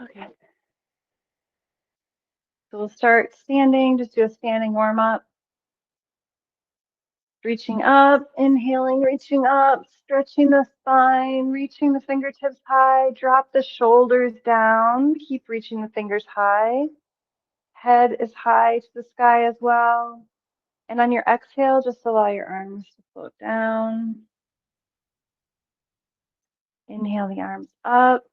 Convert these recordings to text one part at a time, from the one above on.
Okay. So we'll start standing, just do a standing warm up. Reaching up, inhaling, reaching up, stretching the spine, reaching the fingertips high, drop the shoulders down, keep reaching the fingers high. Head is high to the sky as well. And on your exhale, just allow your arms to float down. Inhale the arms up.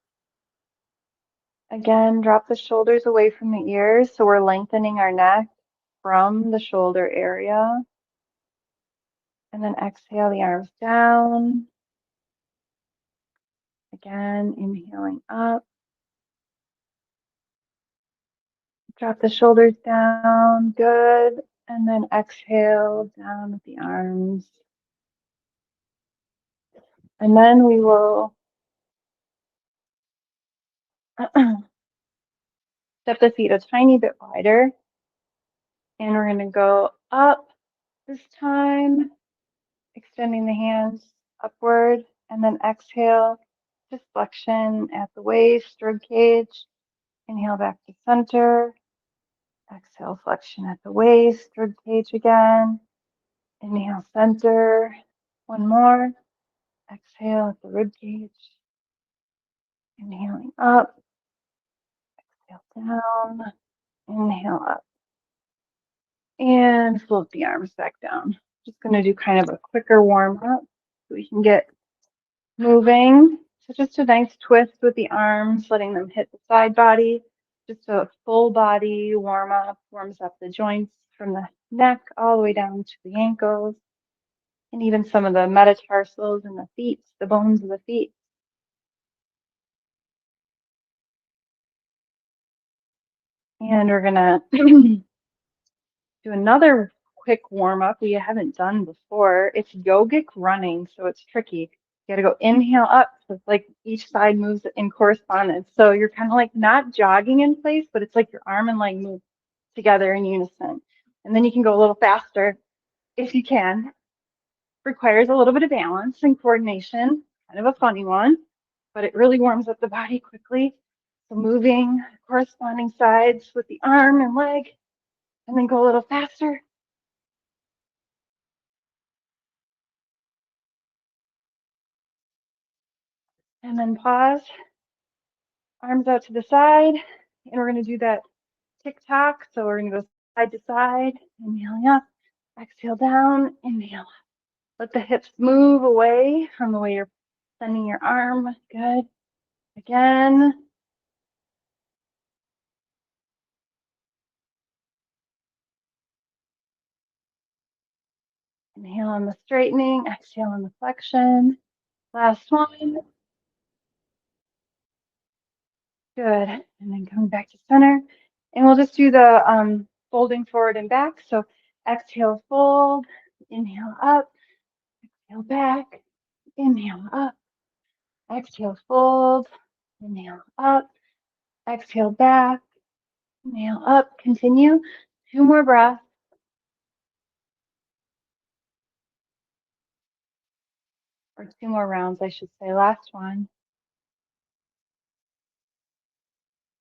Again, drop the shoulders away from the ears, so we're lengthening our neck from the shoulder area. And then exhale the arms down. Again, inhaling up. Drop the shoulders down, good. And then exhale down with the arms. And then we will step the feet a tiny bit wider. And we're going to go up this time, extending the hands upward. And then exhale, just flexion at the waist, rib cage. Inhale back to center. Exhale, flexion at the waist, rib cage again. Inhale, center. One more. Exhale at the rib cage. Inhaling up. Exhale down. Inhale up. And float the arms back down. Just going to do kind of a quicker warm up so we can get moving. So just a nice twist with the arms, letting them hit the side body. Just a full body warm up, warms up the joints from the neck all the way down to the ankles, and even some of the metatarsals and the feet, the bones of the feet. And we're gonna do another quick warm up we haven't done before. It's yogic running, so it's tricky. You gotta go inhale up, so it's like each side moves in correspondence. So you're kind of like not jogging in place, but it's like your arm and leg move together in unison. And then you can go a little faster if you can. Requires a little bit of balance and coordination, kind of a funny one, but it really warms up the body quickly. So moving corresponding sides with the arm and leg, and then go a little faster. And then pause, arms out to the side, and we're going to do that tick-tock. So we're going to go side to side, inhaling up, exhale down, inhale up. Let the hips move away from the way you're sending your arm. Good. Again. Inhale on the straightening, exhale on the flexion. Last one. Good. And then coming back to center. And we'll just do the folding forward and back. So exhale, fold, inhale up, exhale back, inhale up, exhale, fold, inhale up, exhale back, inhale up, continue. 2 more breaths. Or 2 more rounds, I should say. Last one.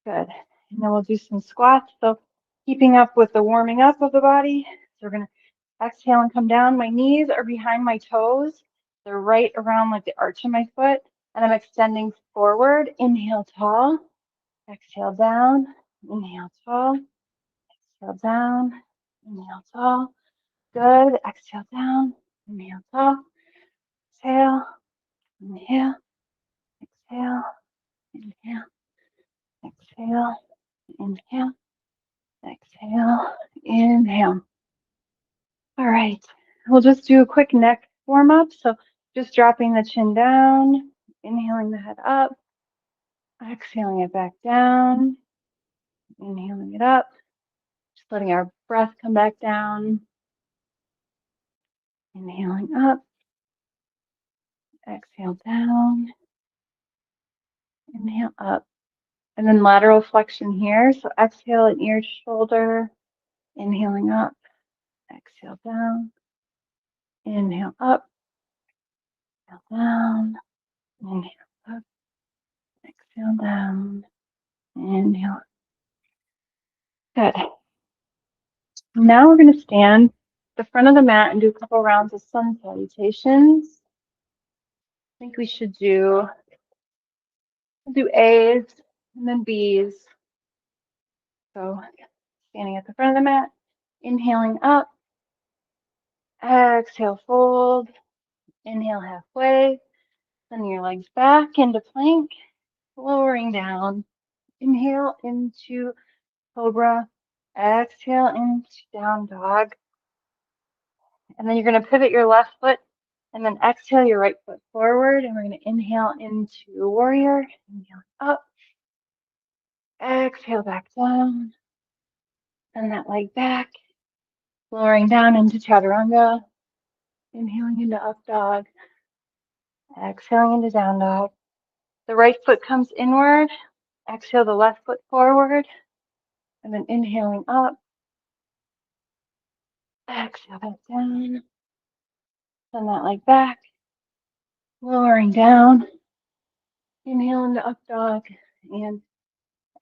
Good. And then we'll do some squats. So keeping up with the warming up of the body. So we're going to exhale and come down. My knees are behind my toes. They're right around like the arch of my foot. And I'm extending forward. Inhale tall. Exhale down. Inhale tall. Exhale down. Inhale tall. Good. Exhale down. Inhale tall. Exhale. Inhale. Exhale. Inhale. Exhale. Inhale. Exhale. Inhale. All right. We'll just do a quick neck warm up. So just dropping the chin down, inhaling the head up, exhaling it back down, inhaling it up, just letting our breath come back down, inhaling up, exhale down, inhale up, and then lateral flexion here. So exhale at ear to shoulder, inhaling up, exhale down, inhale up, exhale down, inhale up, exhale down, Inhale. Good. Now we're going to stand at the front of the mat and do a couple rounds of Sun Salutations. I think we should do A's and then B's. So standing at the front of the mat, inhaling up, exhale, fold, inhale halfway, send your legs back into plank, lowering down, inhale into cobra, exhale into down dog, and then you're going to pivot your left foot and then exhale your right foot forward, and we're going to inhale into warrior, inhale up, exhale back down, send that leg back, lowering down into chaturanga, inhaling into up dog, exhaling into down dog. The right foot comes inward, exhale the left foot forward, and then inhaling up, exhale back down, send that leg back, lowering down, inhale into up dog, and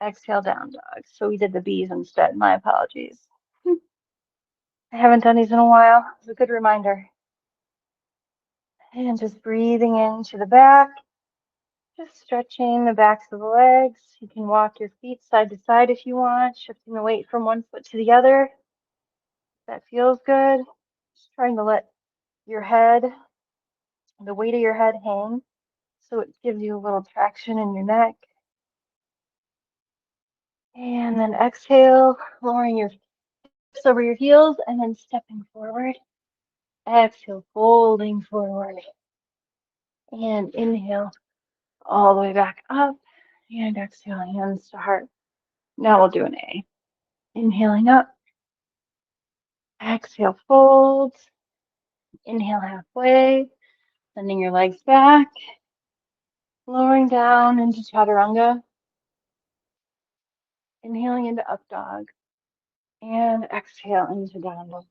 exhale down dog. So we did the B's instead, my apologies. I haven't done these in a while. It's a good reminder. And just breathing into the back, just stretching the backs of the legs. You can walk your feet side to side if you want, shifting the weight from one foot to the other. That feels good. Just trying to let your head, the weight of your head hang, so it gives you a little traction in your neck. And then exhale, lowering your hips over your heels and then stepping forward. Exhale, folding forward. And inhale all the way back up. And exhale, hands to heart. Now we'll do an A. Inhaling up. Exhale, fold. Inhale halfway. Sending your legs back. Lowering down into chaturanga. Inhaling into up dog. And exhale into down dog.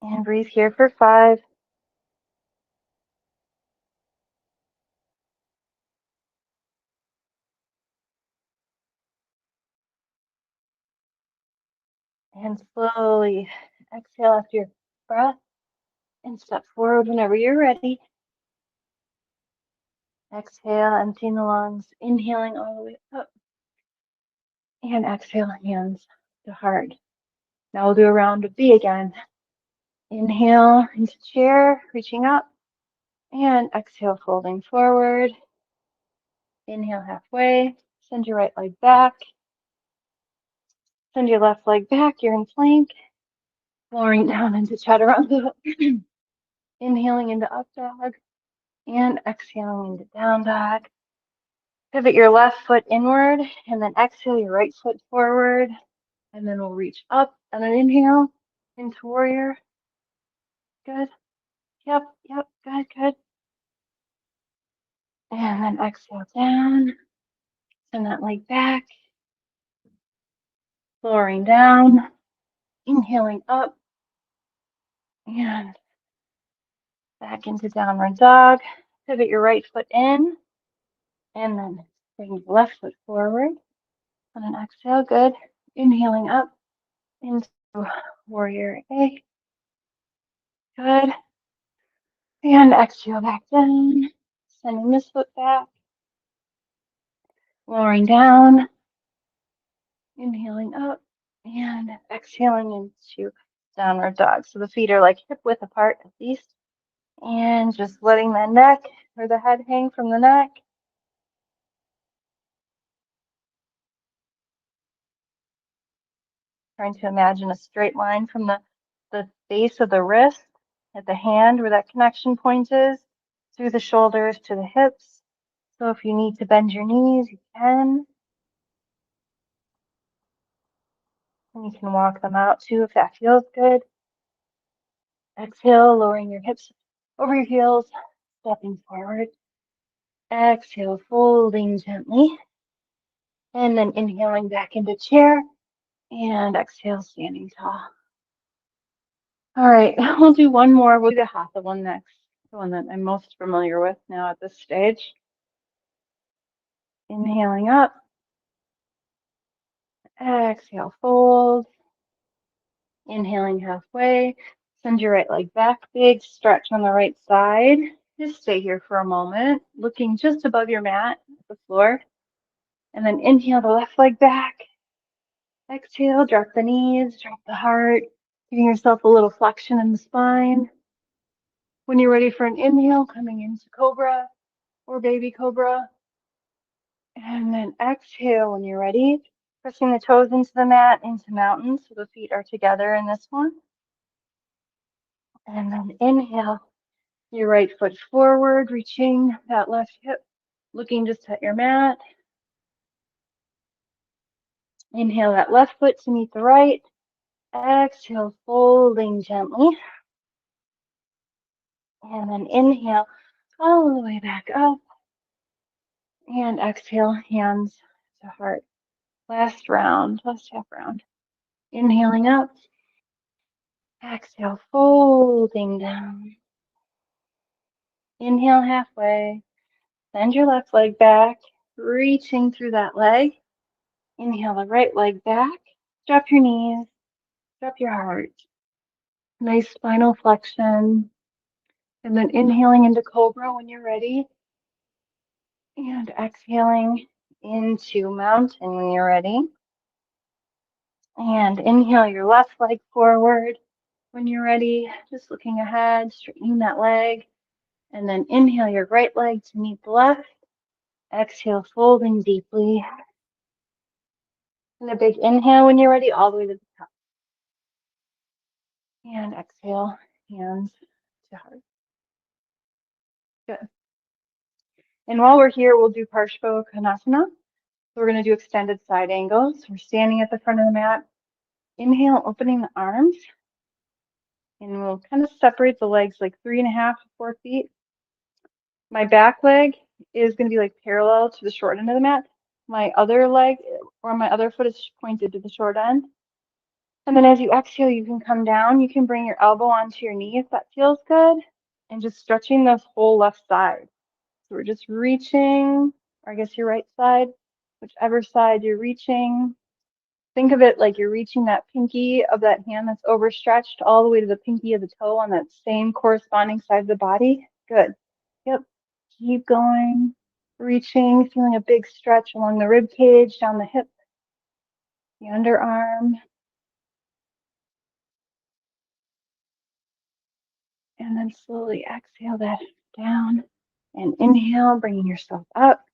And breathe here for 5. And slowly exhale after your breath and step forward whenever you're ready. Exhale, emptying the lungs, inhaling all the way up. And exhale, hands to heart. Now we'll do a round of B again. Inhale into chair, reaching up. And exhale, folding forward. Inhale halfway. Send your right leg back. Send your left leg back. You're in plank. Lowering down into chaturanga. Inhaling into up dog. And exhaling into down dog. Pivot your left foot inward. And then exhale your right foot forward. And then we'll reach up. And then inhale into warrior. Good. Yep. Good. And then exhale down. Send that leg back. Lowering down. Inhaling up. And back into downward dog. Pivot your right foot in. And then bring the left foot forward. And then exhale. Good. Inhaling up into warrior A. Good. And exhale back down. Sending this foot back. Lowering down. Inhaling up. And exhaling into downward dog. So the feet are like hip width apart at least. And just letting the neck or the head hang from the neck. Trying to imagine a straight line from the base of the wrist at the hand where that connection point is, through the shoulders to the hips. So if you need to bend your knees, you can. And you can walk them out too if that feels good. Exhale, lowering your hips over your heels, stepping forward. Exhale, folding gently. And then inhaling back into chair. And exhale, standing tall. All right, we'll do one more. We'll do the Hatha one next, the one that I'm most familiar with now at this stage. Inhaling up. Exhale, fold. Inhaling halfway. Send your right leg back. Big stretch on the right side. Just stay here for a moment, looking just above your mat, the floor. And then inhale the left leg back. Exhale, drop the knees, drop the heart, giving yourself a little flexion in the spine. When you're ready for an inhale, coming into cobra or baby cobra. And then exhale when you're ready, pressing the toes into the mat, into mountain, so the feet are together in this one. And then inhale, your right foot forward, reaching that left hip, looking just at your mat. Inhale that left foot to meet the right. Exhale, folding gently. And then inhale all the way back up. And exhale, hands to heart. Last round, last half round. Inhaling up. Exhale, folding down. Inhale halfway. Send your left leg back, reaching through that leg. Inhale the right leg back. Drop your knees, drop your heart. Nice spinal flexion. And then inhaling into cobra when you're ready. And exhaling into mountain when you're ready. And inhale your left leg forward when you're ready. Just looking ahead, straightening that leg. And then inhale your right leg to meet the left. Exhale, folding deeply. And a big inhale when you're ready, all the way to the top. And exhale, hands to heart. Good. And while we're here, we'll do Parsvakonasana. So we're going to do extended side angles. We're standing at the front of the mat. Inhale, opening the arms. And we'll kind of separate the legs like 3.5 to 4 feet. My back leg is going to be like parallel to the short end of the mat. My other leg or my other foot is pointed to the short end. And then as you exhale, you can come down. You can bring your elbow onto your knee if that feels good. And just stretching the whole left side. So we're just reaching, or I guess your right side, whichever side you're reaching. Think of it like you're reaching that pinky of that hand that's overstretched all the way to the pinky of the toe on that same corresponding side of the body. Good. Yep. Keep going. Reaching, feeling a big stretch along the rib cage, down the hip, the underarm. And then slowly exhale that down. And inhale, bringing yourself up.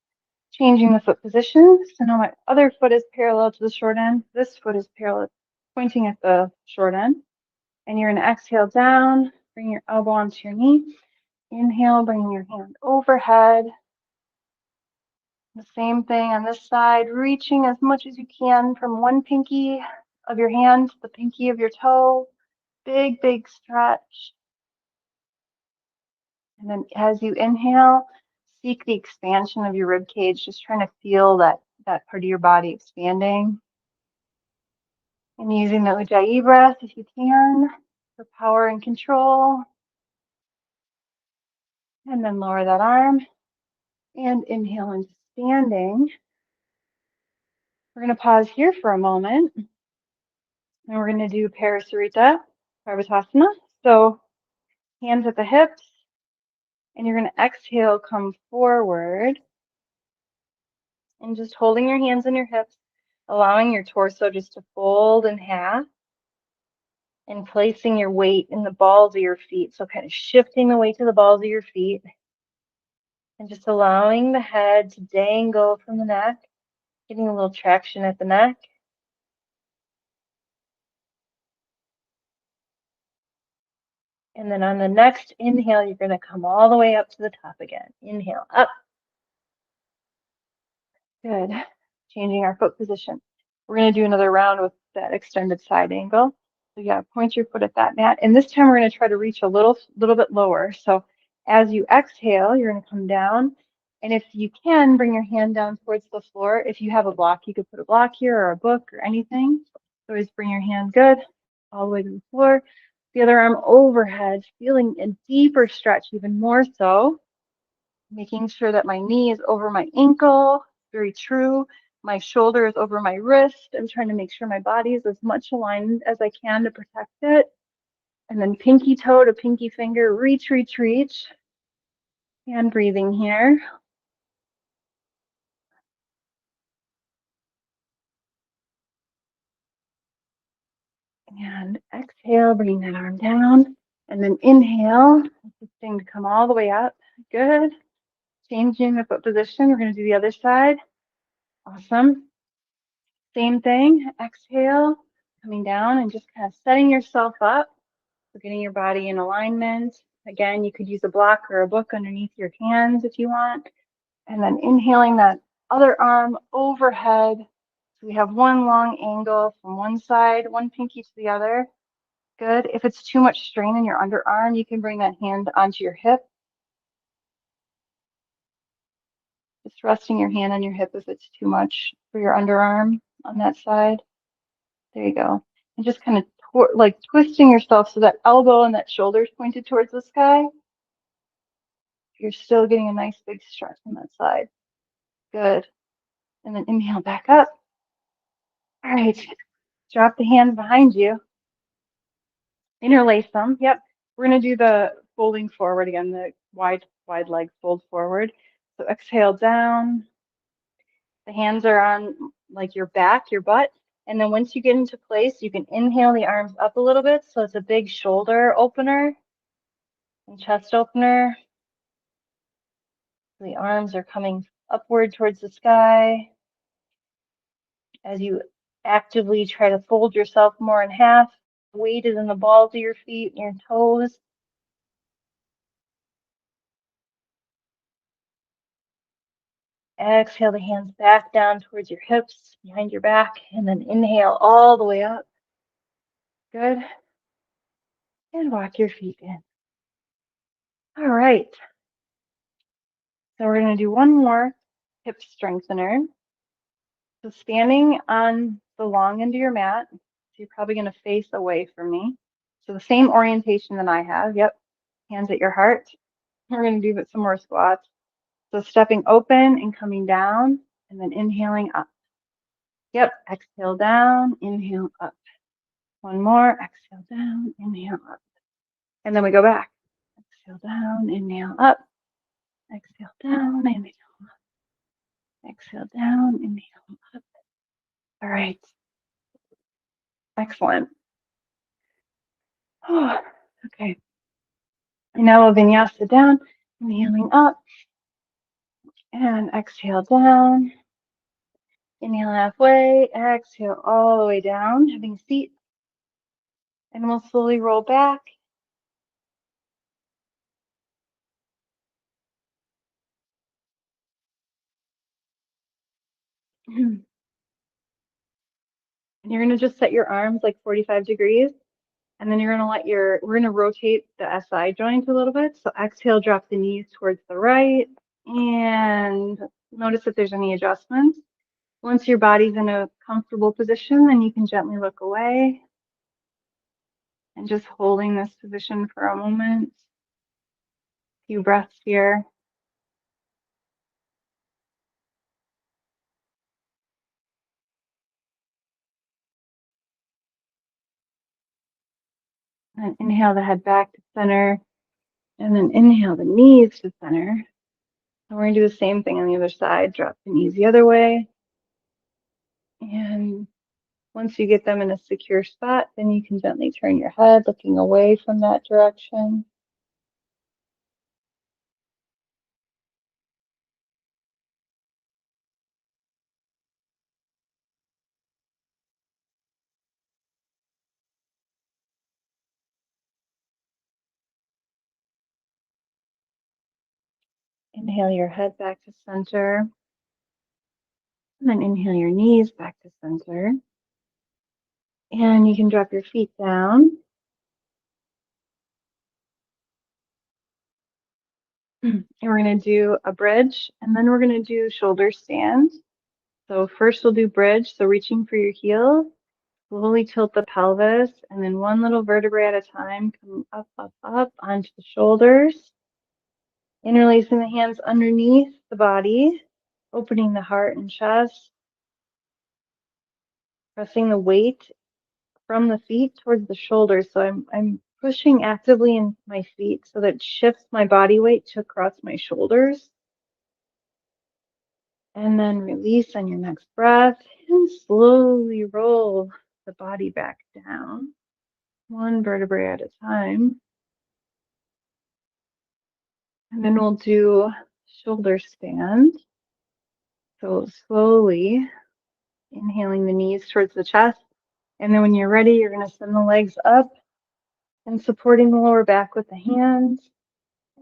Changing the foot position. So now my other foot is parallel to the short end. This foot is parallel, pointing at the short end. And you're going to exhale down, bring your elbow onto your knee. Inhale, bringing your hand overhead. The same thing on this side, reaching as much as you can from one pinky of your hand to the pinky of your toe. Big, big stretch. And then as you inhale, seek the expansion of your rib cage, just trying to feel that part of your body expanding. And using the Ujjayi breath if you can for power and control. And then lower that arm and inhale into standing. We're going to pause here for a moment. And we're going to do Prasarita, Padottanasana. So hands at the hips. And you're going to exhale, come forward. And just holding your hands on your hips, allowing your torso just to fold in half. And placing your weight in the balls of your feet. So kind of shifting the weight to the balls of your feet. And just allowing the head to dangle from the neck, getting a little traction at the neck. And then on the next inhale, you're going to come all the way up to the top again. Inhale, up. Good. Changing our foot position. We're going to do another round with that extended side angle. So you got to point your foot at that mat. And this time we're going to try to reach a little bit lower. So as you exhale, you're going to come down. And if you can, bring your hand down towards the floor. If you have a block, you could put a block here or a book or anything. So always bring your hand good all the way to the floor. The other arm overhead, feeling a deeper stretch, even more so. Making sure that my knee is over my ankle. Very true. my shoulder is over my wrist. I'm trying to make sure my body is as much aligned as I can to protect it. And then pinky toe to pinky finger, reach, reach, reach. And breathing here. And exhale, bringing that arm down. And then inhale, this thing to come all the way up. Good. Changing the foot position. We're going to do the other side. Awesome. Same thing. Exhale, coming down and just kind of setting yourself up. So getting your body in alignment. Again, you could use a block or a book underneath your hands if you want. And then inhaling that other arm overhead. So we have one long angle from one side, one pinky to the other. Good. If it's too much strain in your underarm, you can bring that hand onto your hip. Just resting your hand on your hip if it's too much for your underarm on that side. There you go. And just kind of like twisting yourself so that elbow and that shoulder is pointed towards the sky. You're still getting a nice big stretch on that side. Good. And then inhale back up. All right. Drop the hands behind you. Interlace them. Yep. We're going to do the folding forward again, the wide leg fold forward. So exhale down. The hands are on like your back, your butt. And then once you get into place, you can inhale the arms up a little bit. So it's a big shoulder opener and chest opener. The arms are coming upward towards the sky as you actively try to fold yourself more in half. Weight is in the balls of your feet and your toes. Exhale the hands back down towards your hips, behind your back, and then inhale all the way up. Good. And walk your feet in. All right. So we're going to do one more hip strengthener. So standing on the long end of your mat, so you're probably going to face away from me. So the same orientation that I have. Yep. Hands at your heart. We're going to do some more squats. So stepping open and coming down, and then inhaling up. Yep. Exhale down, inhale up. One more. Exhale down, inhale up. And then we go back. Exhale down, inhale up. Exhale down, inhale up. Exhale down, inhale up. All right. Excellent. Oh, okay. And now we'll vinyasa down, inhaling up. And exhale down. Inhale halfway. Exhale all the way down, having a seat. And we'll slowly roll back. And you're going to just set your arms like 45 degrees. And then you're going to we're going to rotate the SI joint a little bit. So exhale, drop the knees towards the right. And notice if there's any adjustments. Once your body's in a comfortable position, then you can gently look away. And just holding this position for a moment. A few breaths here. And inhale the head back to center. And then inhale the knees to center. And we're going to do the same thing on the other side. Drop the knees the other way. And once you get them in a secure spot, then you can gently turn your head, looking away from that direction. Inhale your head back to center. And then inhale your knees back to center. And you can drop your feet down. And we're going to do a bridge, and then we're going to do shoulder stand. So first we'll do bridge. So reaching for your heels, slowly tilt the pelvis, and then one little vertebrae at a time, come up, up, up onto the shoulders. Interlacing the hands underneath the body, opening the heart and chest. pressing the weight from the feet towards the shoulders. So I'm pushing actively in my feet so that it shifts my body weight to across my shoulders. And then release on your next breath and slowly roll the body back down, one vertebrae at a time. And then we'll do shoulder stand. So slowly inhaling the knees towards the chest. And then when you're ready, you're going to send the legs up and supporting the lower back with the hands.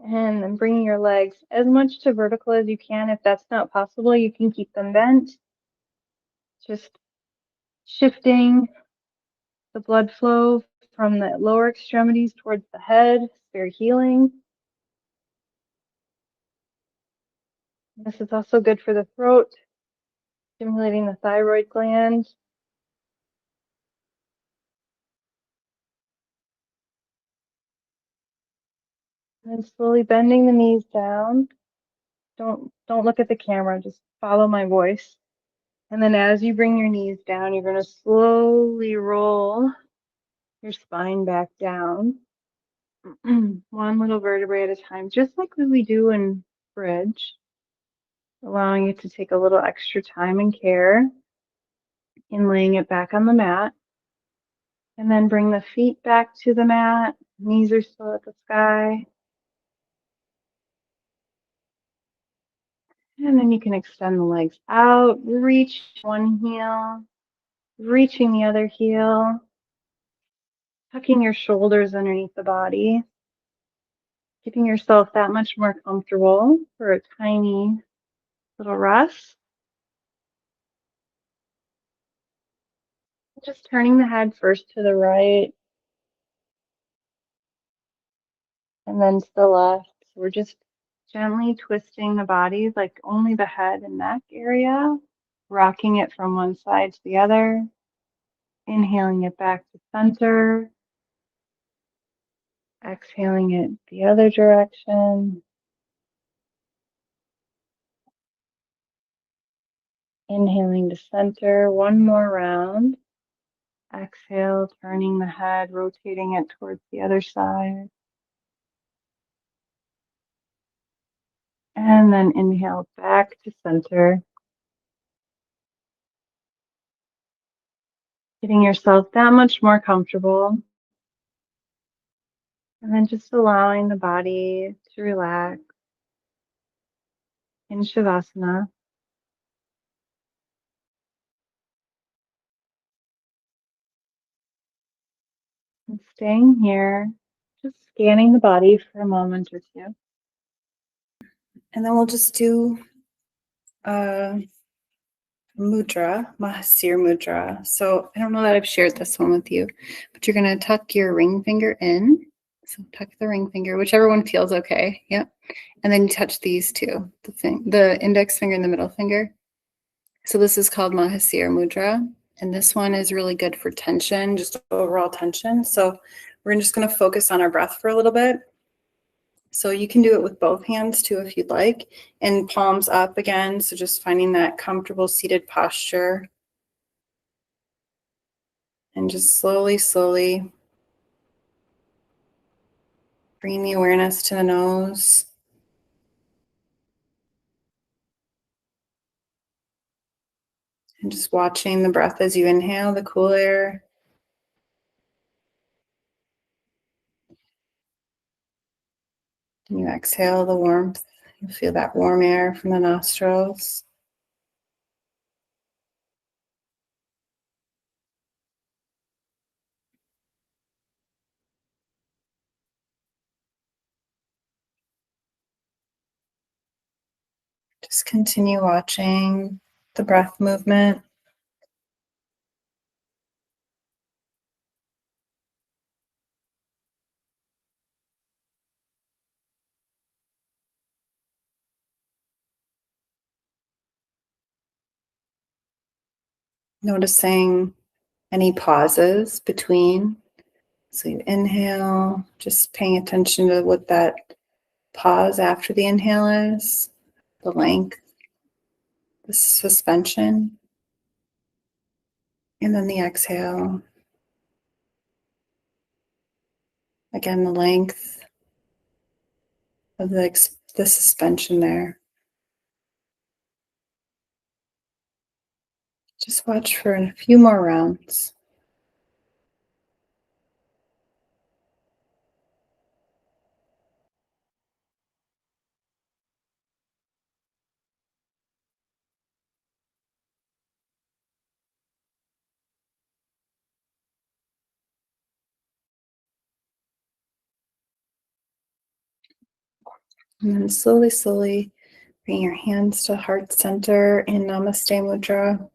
And then bringing your legs as much to vertical as you can. If that's not possible, you can keep them bent. Just shifting the blood flow from the lower extremities towards the head. It's very healing. This is also good for the throat, stimulating the thyroid gland. And then slowly bending the knees down. Don't look at the camera, just follow my voice. And then as you bring your knees down, you're going to slowly roll your spine back down. One little vertebrae at a time, just like we do in bridge, allowing it to take a little extra time and care in laying it back on the mat. And then bring the feet back to the mat. Knees are still at the sky. And then you can extend the legs out, reach one heel, reaching the other heel, tucking your shoulders underneath the body, keeping yourself that much more comfortable for a tiny little rest. Just turning the head first to the right and then to the left. So we're just gently twisting the body, like only the head and neck area, rocking it from one side to the other, inhaling it back to center, exhaling it the other direction, inhaling to center, one more round. Exhale, turning the head, rotating it towards the other side. And then inhale back to center. Getting yourself that much more comfortable. And then just allowing the body to relax in Shavasana. And staying here, just scanning the body for a moment or two. And then we'll just do mudra, Mahasir mudra. So I don't know that I've shared this one with you, but you're going to tuck your ring finger in. So tuck the ring finger, whichever one feels okay. Yep. And then you touch these two, the index finger and the middle finger. So this is called Mahasir mudra. And this one is really good for tension, just overall tension. So we're just going to focus on our breath for a little bit. So you can do it with both hands too if you'd like, and palms up again. So just finding that comfortable seated posture. And just slowly, slowly bringing the awareness to the nose. And just watching the breath as you inhale the cool air. And you exhale the warmth. You feel that warm air from the nostrils. Just continue watching the breath movement. Noticing any pauses between. So you inhale, just paying attention to what that pause after the inhale is, the length, the suspension. And then the exhale. Again, the length of the suspension there. Just watch for a few more rounds. And then slowly, slowly bring your hands to heart center in Namaste Mudra.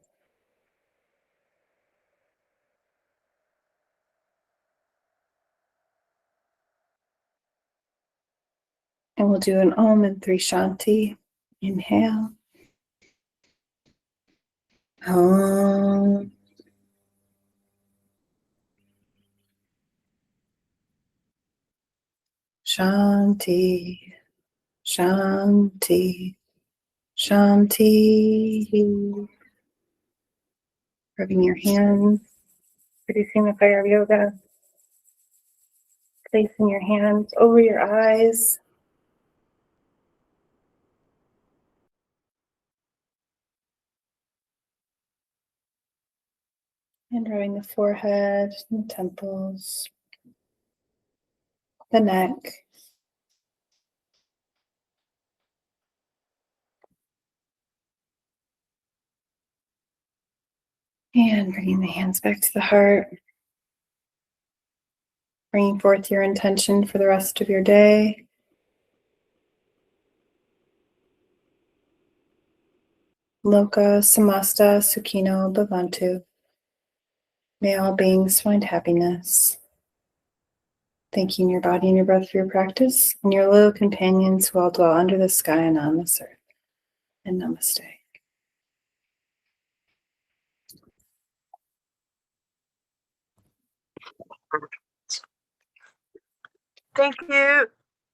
And we'll do an Om and 3 Shanti. Inhale. Om. Shanti. Shanti. Shanti. Rubbing your hands. Producing the fire of yoga. Placing your hands over your eyes. And rubbing the forehead, and the temples, the neck. And bringing the hands back to the heart. Bringing forth your intention for the rest of your day. Loka samasta sukhino bhavantu. May all beings find happiness. Thanking your body and your breath for your practice, and your little companions who all dwell under the sky and on this earth. And namaste. Thank you.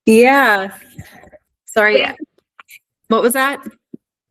Yeah. Sorry. What was that?